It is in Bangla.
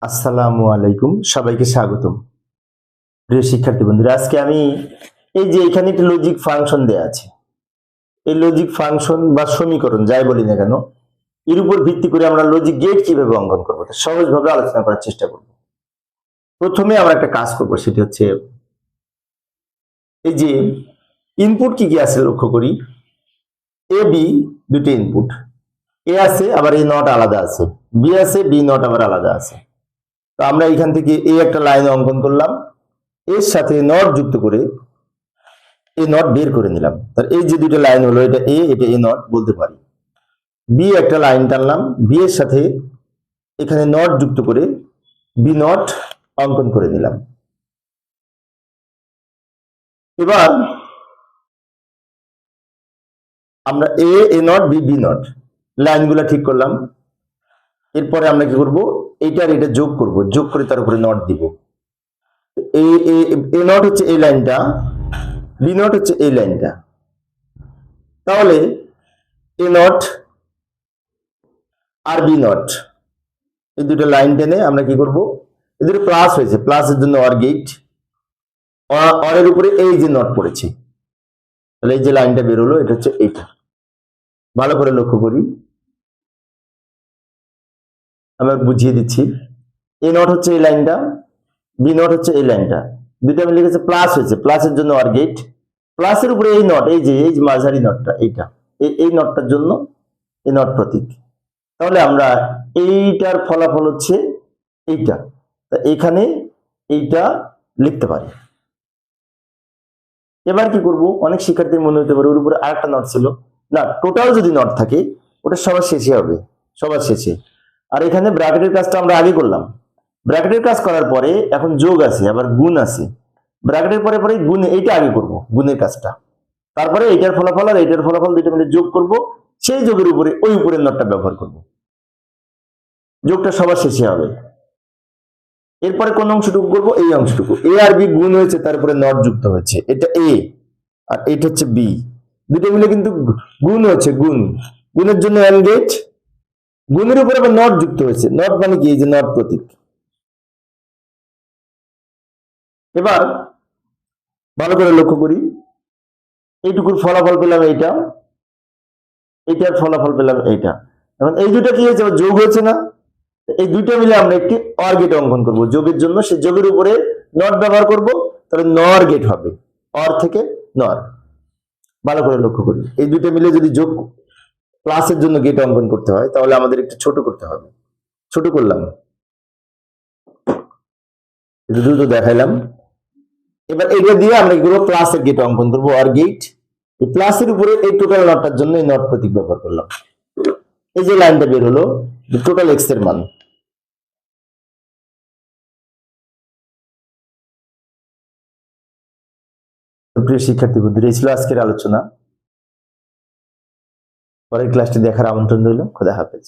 আসসালামু আলাইকুম, সবাইকে স্বাগতম। প্রিয় শিক্ষার্থী বন্ধুরা, আজকে আমি এই যে এখানে একটা লজিক ফাংশন দেয়া আছে, এই লজিক ফাংশন বা সমীকরণ যাই বলি না কেন, এর উপর ভিত্তি করে আমরা লজিক গেট কিভাবে অঙ্কন করবো তা সহজভাবে আলোচনা করার চেষ্টা করব। প্রথমে আমরা একটা কাজ করব, সেটি হচ্ছে এই যে ইনপুট কি কি আছে লক্ষ্য করি। এ বি দুটি ইনপুট, এ আছে আবার এ নট আলাদা আছে, বি আছে বি নট আবার আলাদা আছে। তো আমরা এখান থেকে এই একটা লাইন অঙ্কন করলাম, এর সাথে নট যুক্ত করে এ নট বের করে নিলাম। তার এই যে দুটো লাইন হলো, এটা এ এটা এ নট বলতে পারি। বি একটা লাইন টানলাম, বি এর সাথে এখানে নট যুক্ত করে বি নট অঙ্কন করে নিলাম। এবার আমরা এ এ নট বি বি নট লাইনগুলো ঠিক করলাম। এরপরে আমরা কি করব, এইটার এটা যোগ করব, যোগ করে তার উপরে নট দিব। এ এ নট হচ্ছে এই লাইনটা, বি নট হচ্ছে এই লাইনটা। তাহলে এ নট আর বি নট এই দুটো লাইন টেনে আমরা কি করব, এই দুটো প্লাস হয়েছে, প্লাসের জন্য অর গেট, অরের উপরে এই যে নট পড়েছে, তাহলে এই যে লাইনটা বের হলো এটা হচ্ছে এইটা। ভালো করে লক্ষ্য করি, আমরা বুঝিয়ে দিচ্ছি। এ নট হচ্ছে এই লাইনটা, বি নট হচ্ছে এই লাইনটা, দুটো মিলে গেছে প্লাস হয়েছে, প্লাসের জন্য অর গেট, প্লাসের উপরে এই নট, এই যে মাঝারি নটটা এইটা, এই নটটার জন্য এই নট প্রতীক। তাহলে আমরা এইটার ফলাফল হচ্ছে এইটা, এখানে এইটা লিখতে পারি। এবার কি করব, অনেক শিক্ষার্থীর মনে হতে পারে ওর উপরে আরেকটা নট ছিল, না টোটাল যদি নট থাকে ওটা সবার শেষে হবে, সবার শেষে। আর এখানে ব্র্যাকেটের কাজটা আমরা আগে করলাম, ব্র্যাকেটের কাজ করার পরে এখন যোগ আছে আবার গুণ আছে, ব্র্যাকেটের পরে পরে গুণ, এইটা আগে করব গুণের কাজটা, তারপরে এইটার ফলাফল আর এইটার ফলাফল দুইটা মিলে যোগ করব, সেই যোগের উপরে ওই উপরের নটটা ব্যবহার করব, যোগটা সবার শেষে হবে। এরপরে কোন অংশটুকু করবো, এই অংশটুকু, এ আর বি গুণ হয়েছে তারপরে নট যুক্ত হয়েছে, এটা এ আর এটা হচ্ছে বি, দুটো মিলে কিন্তু গুণ হচ্ছে, গুণ, গুণের জন্য এন্ড গেট, গুণের উপরে আবার নট যুক্ত হয়েছে, নট মানে কি, এই যে নট প্রতীক। এবার ভালো করে লক্ষ্য করি, এইটুকুর ফলাফল পেলাম এইটা, এইটার ফলাফল পেলাম এইটা। এখন এই দুটো কি হয়েছে, যোগ হয়েছে না, এই দুইটা মিলে আমরা একটি অর গেট অঙ্কন করব যোগের জন্য, সে যোগের উপরে নট ব্যবহার করব, তাহলে নর গেট হবে, অর থেকে নর। ভালো করে লক্ষ্য করি, এই দুইটা মিলে যদি যোগ প্লাসের জন্য গেট অঙ্কন করতে হয় তাহলে আমাদের একটু ছোট করতে হবে, ছোট করলাম, দ্রুত দেখাইলাম। এবার এটা দিয়ে আমরা কি করবো, প্লাসের গেট অঙ্কন করবো, অর গেট। এই প্লাসের উপরে এই টোটাল নটটার জন্য এই নট প্রতীক ব্যবহার করলাম, এই যে লাইনটা বের হলো টোটাল এক্স এর মান। প্রিয় শিক্ষার্থী বন্ধুরা, এই ছিল আজকের আলোচনা। পরের ক্লাসটি দেখার আমন্ত্রণ রইল। খোদা হাফেজ।